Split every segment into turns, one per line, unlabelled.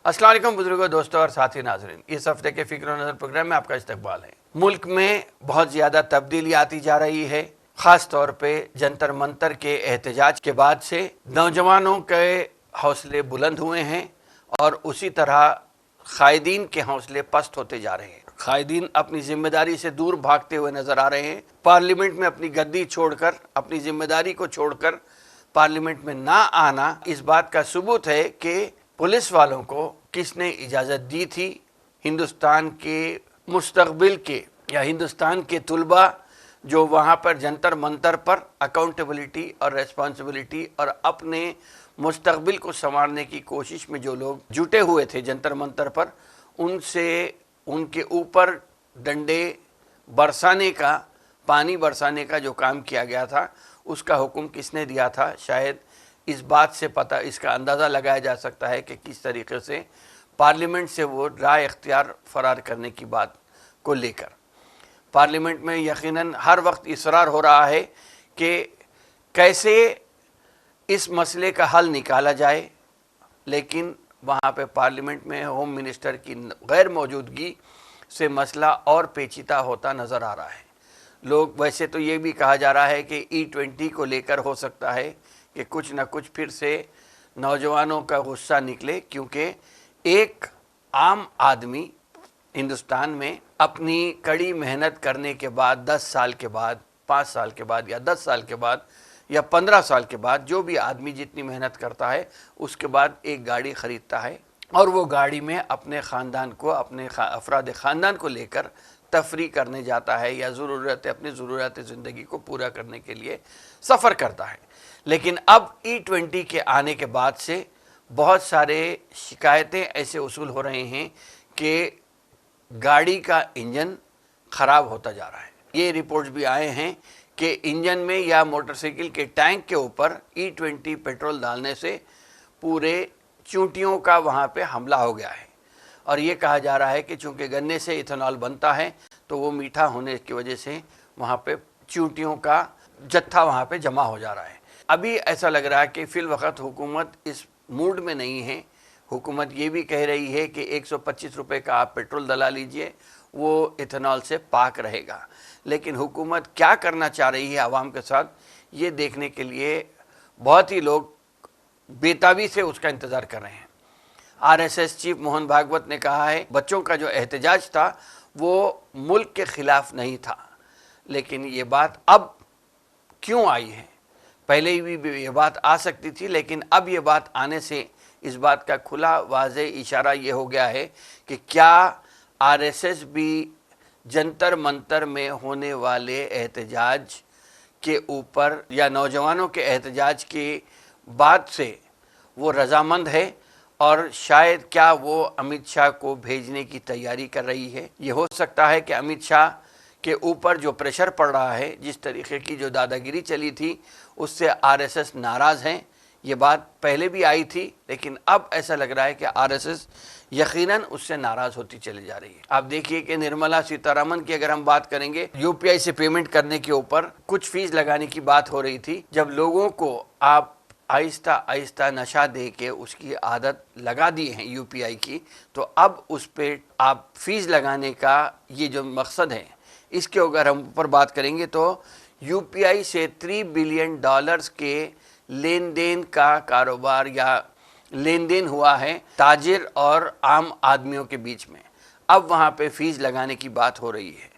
अस्सलाम वालेकुम बुजुर्गों, दोस्तों और साथी नाजरीन, इस हफ्ते के फिक्र और नज़र प्रोग्राम में आपका इस्तकबाल है। मुल्क में बहुत ज़्यादा तब्दीली आती जा रही है, ख़ास तौर पे जंतर मंतर के एहतजाज के बाद से नौजवानों के हौसले बुलंद हुए हैं और उसी तरह कायदीन के हौसले पस्त होते जा रहे हैं। कायदीन अपनी जिम्मेदारी से दूर भागते हुए नजर आ रहे हैं। पार्लियामेंट में अपनी गद्दी छोड़कर, अपनी जिम्मेदारी को छोड़कर पार्लियामेंट में ना आना इस बात का सबूत है कि पुलिस वालों को किसने इजाज़त दी थी हिंदुस्तान के मुस्तकबिल के या हिंदुस्तान के तुलबा जो वहाँ पर जंतर मंतर पर अकाउंटेबिलिटी और रेस्पॉन्सिबिलिटी और अपने मुस्तकबिल को संवारने की कोशिश में जो लोग जुटे हुए थे जंतर मंतर पर, उनसे उनके ऊपर डंडे बरसाने का, पानी बरसाने का जो काम किया गया था उसका हुक्म किसने दिया था। शायद इस बात से पता, इसका अंदाज़ा लगाया जा सकता है कि किस तरीके से पार्लियामेंट से वो राय इख्तियार फरार करने की बात को लेकर पार्लियामेंट में यकीनन हर वक्त इसरार हो रहा है कि कैसे इस मसले का हल निकाला जाए, लेकिन वहाँ पे पार्लियामेंट में होम मिनिस्टर की गैर मौजूदगी से मसला और पेचीदा होता नज़र आ रहा है। लोग, वैसे तो ये भी कहा जा रहा है कि E20 को लेकर हो सकता है कि कुछ न कुछ फिर से नौजवानों का गुस्सा निकले, क्योंकि एक आम आदमी हिंदुस्तान में अपनी कड़ी मेहनत करने के बाद 10 साल के बाद, 5 साल के बाद या 10 साल के बाद या 15 साल के बाद, जो भी आदमी जितनी मेहनत करता है उसके बाद एक गाड़ी ख़रीदता है और वो गाड़ी में अपने ख़ानदान को, अपने अफराद ख़ानदान को लेकर तफरी करने जाता है या अपनी ज़रूरत ज़िंदगी को पूरा करने के लिए सफ़र करता है। लेकिन अब E20 के आने के बाद से बहुत सारे शिकायतें ऐसे उसूल हो रहे हैं कि गाड़ी का इंजन ख़राब होता जा रहा है। ये रिपोर्ट्स भी आए हैं कि इंजन में या मोटरसाइकिल के टैंक के ऊपर E20 पेट्रोल डालने से पूरे चूंटियों का वहाँ पे हमला हो गया है और ये कहा जा रहा है कि चूँकि गन्ने से इथेनॉल बनता है तो वो मीठा होने की वजह से वहाँ पे चूंटियों का जत्था वहाँ पे जमा हो जा रहा है। अभी ऐसा लग रहा है कि फ़िल वक्त हुकूमत इस मूड में नहीं है। हुकूमत ये भी कह रही है कि 125 रुपये का आप पेट्रोल डला लीजिए, वो इथेनॉल से पाक रहेगा। लेकिन हुकूमत क्या करना चाह रही है आवाम के साथ, ये देखने के लिए बहुत ही लोग बेताबी से उसका इंतज़ार कर रहे हैं। RSS चीफ मोहन भागवत ने कहा है बच्चों का जो एहतजाज था वो मुल्क के ख़िलाफ़ नहीं था, लेकिन ये बात अब क्यों आई है? पहले भी ये बात आ सकती थी, लेकिन अब ये बात आने से इस बात का खुला वाज़ेह इशारा ये हो गया है कि क्या RSS भी जंतर मंतर में होने वाले एहतजाज के ऊपर या नौजवानों के एहतजाज के बाद से वो रज़ामंद है और शायद क्या वो अमित शाह को भेजने की तैयारी कर रही है। ये हो सकता है कि अमित शाह के ऊपर जो प्रेशर पड़ रहा है, जिस तरीके की जो दादागिरी चली थी, उससे RSS नाराज़ हैं। ये बात पहले भी आई थी, लेकिन अब ऐसा लग रहा है कि RSS यकीनन उससे नाराज़ होती चली जा रही है। आप देखिए कि निर्मला सीतारमण की अगर हम बात करेंगे, UPI से पेमेंट करने के ऊपर कुछ फीस लगाने की बात हो रही थी। जब लोगों को आप आहिस्ता आहिस्ता नशा दे के उसकी आदत लगा दी है UPI की, तो अब उस पर आप फीस लगाने का ये जो मकसद है, इसके अगर हम ऊपर बात करेंगे तो UPI से $3 बिलियन के लेन देन का कारोबार या लेन देन हुआ है ताजिर और आम आदमियों के बीच में। अब वहाँ पे फ़ीस लगाने की बात हो रही है।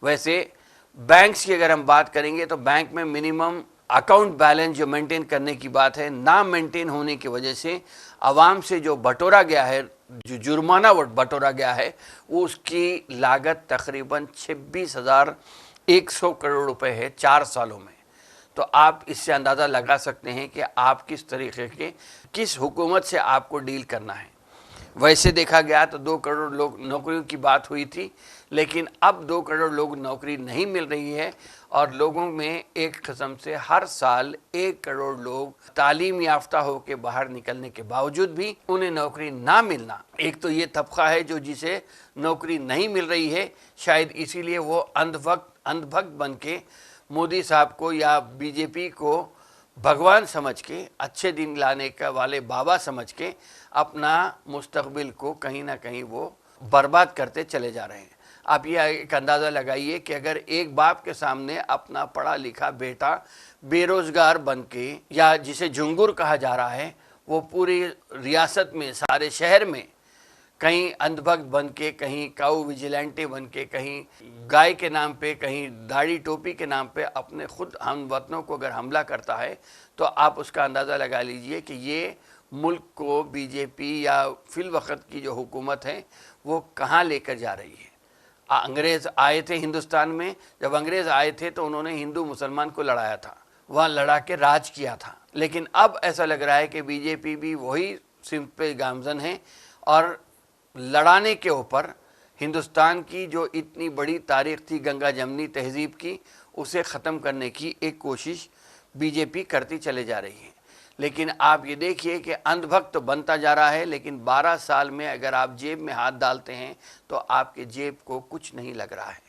वैसे बैंक्स की अगर हम बात करेंगे तो बैंक में मिनिमम अकाउंट बैलेंस जो मेंटेन करने की बात है, ना मेंटेन होने की वजह से आवाम से जो बटोरा गया है, जो जुर्माना बटोरा गया है, वो उसकी लागत तकरीबन 26,100 करोड़ रुपए है 4 सालों में। तो आप इससे अंदाज़ा लगा सकते हैं कि आप किस तरीके के, किस हुकूमत से आपको डील करना है। वैसे देखा गया तो 2 करोड़ लोग नौकरियों की बात हुई थी, लेकिन अब 2 करोड़ लोग नौकरी नहीं मिल रही है और लोगों में एक किस्म से हर साल 1 करोड़ लोग तालीम याफ्ता होकर बाहर निकलने के बावजूद भी उन्हें नौकरी ना मिलना, एक तो ये तबका है जो जिसे नौकरी नहीं मिल रही है। शायद इसीलिए वो अंधभक्त बन के मोदी साहब को या BJP को भगवान समझ के, अच्छे दिन लाने का वाले बाबा समझ के अपना मुस्तकबिल को कहीं ना कहीं वो बर्बाद करते चले जा रहे हैं। आप ये एक अंदाज़ा लगाइए कि अगर एक बाप के सामने अपना पढ़ा लिखा बेटा बेरोज़गार बन के, या जिसे झुंगुर कहा जा रहा है, वो पूरी रियासत में, सारे शहर में कहीं अंधभक्त बन के, कहीं काऊ विजिलेंटे बन के, कहीं गाय के नाम पे, कहीं दाढ़ी टोपी के नाम पे अपने खुद हम वतनों को अगर हमला करता है, तो आप उसका अंदाज़ा लगा लीजिए कि ये मुल्क को बीजेपी या फिल वक्त की जो हुकूमत है वो कहाँ लेकर जा रही है। अंग्रेज़ आए थे हिंदुस्तान में, जब अंग्रेज़ आए थे तो उन्होंने हिंदू मुसलमान को लड़ाया था, वहाँ लड़ा के राज किया था। लेकिन अब ऐसा लग रहा है कि बीजेपी भी वही सिंह पे गामजन है और लड़ाने के ऊपर हिंदुस्तान की जो इतनी बड़ी तारीख़ थी गंगा जमनी तहज़ीब की, उसे ख़त्म करने की एक कोशिश बीजेपी करती चले जा रही है। लेकिन आप ये देखिए कि अंधभक्त तो बनता जा रहा है, लेकिन 12 साल में अगर आप जेब में हाथ डालते हैं तो आपके जेब को कुछ नहीं लग रहा है।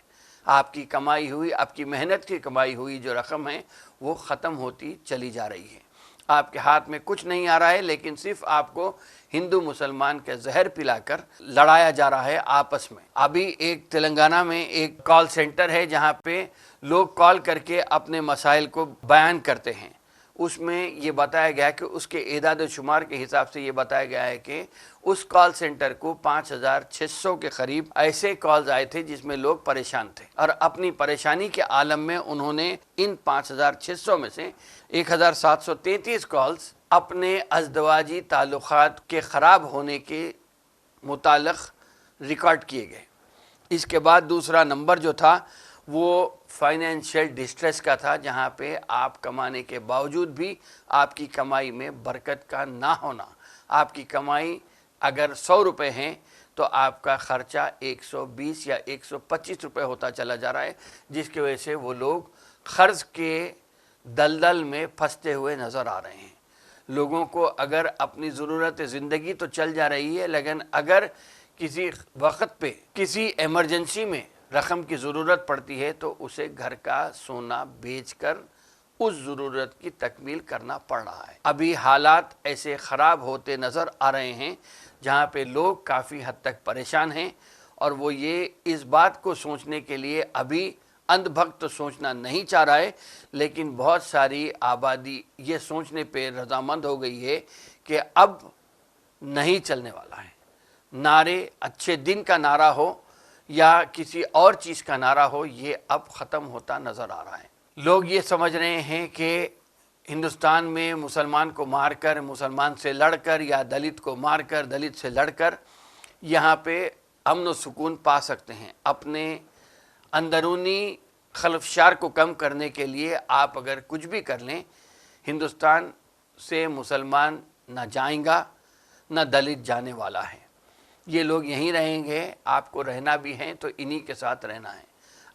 आपकी कमाई हुई, आपकी मेहनत की कमाई हुई जो रकम है वो ख़त्म होती चली जा रही है। आपके हाथ में कुछ नहीं आ रहा है, लेकिन सिर्फ आपको हिंदू मुसलमान के जहर पिलाकर लड़ाया जा रहा है आपस में। अभी एक तेलंगाना में एक कॉल सेंटर है जहाँ पे लोग कॉल करके अपने मसाइल को बयान करते हैं। उसमें ये बताया गया कि उसके एदाद शुमार के हिसाब से ये बताया गया है कि उस कॉल सेंटर को 5600 के करीब ऐसे कॉल्स आए थे जिसमें लोग परेशान थे, और अपनी परेशानी के आलम में उन्होंने इन 5600 में से 1733 कॉल्स अपने अज़दवाजी ताल्लुकात के ख़राब होने के मुताल्लिक़ रिकॉर्ड किए गए। इसके बाद दूसरा नंबर जो था वो फाइनेंशियल डिस्ट्रेस का था, जहाँ पे आप कमाने के बावजूद भी आपकी कमाई में बरकत का ना होना। आपकी कमाई अगर 100 रुपये हैं तो आपका ख़र्चा 120 या 125 रुपये होता चला जा रहा है, जिसकी वजह से वो लोग क़र्ज़ के दलदल में फंसते हुए नज़र आ रहे हैं। लोगों को अगर अपनी ज़रूरत ज़िंदगी तो चल जा रही है, लेकिन अगर किसी वक्त पे किसी एमरजेंसी में रकम की ज़रूरत पड़ती है तो उसे घर का सोना बेचकर उस ज़रूरत की तकमील करना पड़ रहा है। अभी हालात ऐसे ख़राब होते नज़र आ रहे हैं जहाँ पे लोग काफ़ी हद तक परेशान हैं, और वो ये इस बात को सोचने के लिए अभी अंधभक्त सोचना नहीं चाह रहा है, लेकिन बहुत सारी आबादी ये सोचने पे रजामंद हो गई है कि अब नहीं चलने वाला है। नारे, अच्छे दिन का नारा हो या किसी और चीज़ का नारा हो, ये अब ख़त्म होता नज़र आ रहा है। लोग ये समझ रहे हैं कि हिंदुस्तान में मुसलमान को मारकर, मुसलमान से लड़कर, या दलित को मारकर, दलित से लड़कर यहाँ पे अमन व सुकून पा सकते हैं। अपने अंदरूनी खलफशार को कम करने के लिए आप अगर कुछ भी कर लें, हिंदुस्तान से मुसलमान ना जाएगा ना दलित जाने वाला है। ये लोग यहीं रहेंगे, आपको रहना भी है तो इन्हीं के साथ रहना है।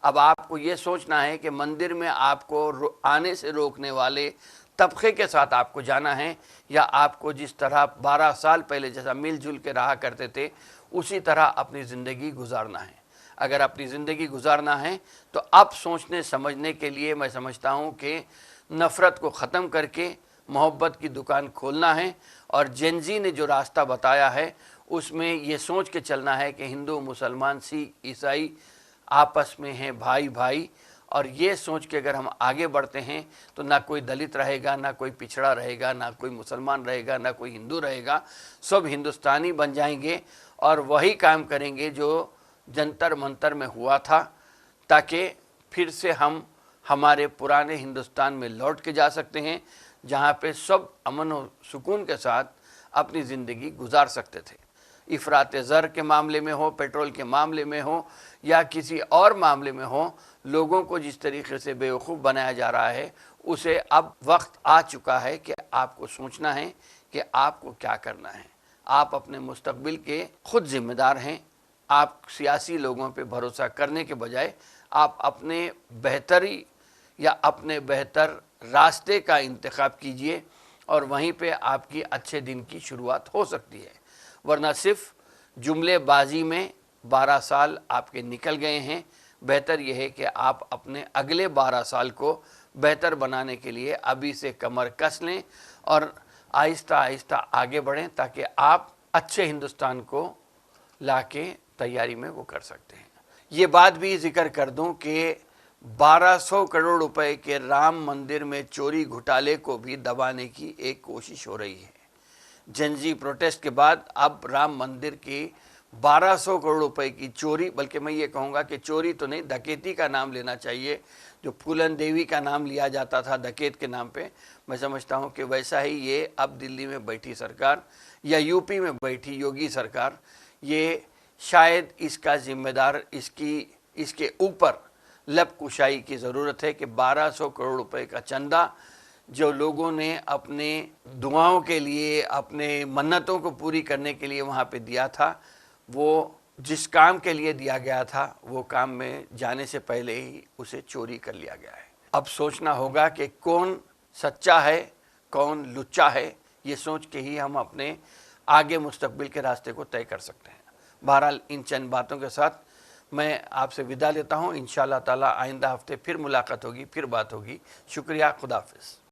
अब आपको ये सोचना है कि मंदिर में आपको आने से रोकने वाले तबके के साथ आपको जाना है, या आपको जिस तरह 12 साल पहले जैसा मिलजुल के रहा करते थे उसी तरह अपनी ज़िंदगी गुजारना है। अगर अपनी ज़िंदगी गुजारना है तो अब सोचने समझने के लिए मैं समझता हूँ कि नफ़रत को ख़त्म करके मोहब्बत की दुकान खोलना है, और जेनज़ी ने जो रास्ता बताया है उसमें ये सोच के चलना है कि हिंदू, मुसलमान, सिख, ईसाई आपस में हैं भाई भाई, और ये सोच के अगर हम आगे बढ़ते हैं तो ना कोई दलित रहेगा, ना कोई पिछड़ा रहेगा, ना कोई मुसलमान रहेगा, ना कोई हिंदू रहेगा। सब हिंदुस्तानी बन जाएंगे और वही काम करेंगे जो जंतर मंतर में हुआ था, ताकि फिर से हम हमारे पुराने हिंदुस्तान में लौट के जा सकते हैं, जहाँ पे सब अमन और सुकून के साथ अपनी ज़िंदगी गुजार सकते थे। इफ़रात ज़र के मामले में हो, पेट्रोल के मामले में हो, या किसी और मामले में हो, लोगों को जिस तरीके से बेवकूफ़ बनाया जा रहा है, उसे अब वक्त आ चुका है कि आपको सोचना है कि आपको क्या करना है। आप अपने मुस्तकबिल के खुद ज़िम्मेदार हैं। आप सियासी लोगों पे भरोसा करने के बजाय आप अपने बेहतरी या अपने बेहतर रास्ते का इंतखाब कीजिए, और वहीं पे आपकी अच्छे दिन की शुरुआत हो सकती है। वरना सिर्फ जुमलेबाजी में 12 साल आपके निकल गए हैं। बेहतर यह है कि आप अपने अगले 12 साल को بہتر بنانے کے لیے ابھی سے کمر کس لیں اور آہستہ آہستہ آگے بڑھیں تاکہ آپ اچھے ہندوستان کو لا کے تیاری میں وہ کر سکتے ہیں۔ یہ بات بھی ذکر کر دوں کہ 1200 کروڑ روپے کے رام مندر میں چوری گھوٹالے کو بھی دبانے کی ایک کوشش ہو رہی ہے۔ جنزی پروٹیسٹ کے بعد اب رام مندر کی 1200 کروڑ روپے کی چوری، بلکہ میں یہ کہوں گا کہ چوری تو نہیں، ڈکیتی کا نام لینا چاہیے۔ جو پھولن دیوی کا نام لیا جاتا تھا ڈکیت کے نام پہ، میں سمجھتا ہوں کہ ویسا ہی یہ اب دلی میں بیٹھی سرکار یا یو پی میں بیٹھی یوگی سرکار، یہ شاید اس کا ذمہ دار، اس کے اوپر لب کشائی کی ضرورت ہے کہ 1200 کروڑ روپے کا چندہ جو لوگوں نے اپنے دعاؤں کے لیے، اپنے منتوں کو پوری کرنے کے لیے وہاں پہ دیا تھا، وہ جس کام کے لیے دیا گیا تھا وہ کام میں جانے سے پہلے ہی اسے چوری کر لیا گیا ہے۔ اب سوچنا ہوگا کہ کون سچا ہے، کون لچا ہے، یہ سوچ کے ہی ہم اپنے آگے مستقبل کے راستے کو طے کر سکتے ہیں۔ بہرحال ان چند باتوں کے ساتھ میں آپ سے وداع لیتا ہوں۔ انشاءاللہ تعالی آئندہ ہفتے پھر ملاقات ہوگی، پھر بات ہوگی۔ شکریہ، خدا حافظ۔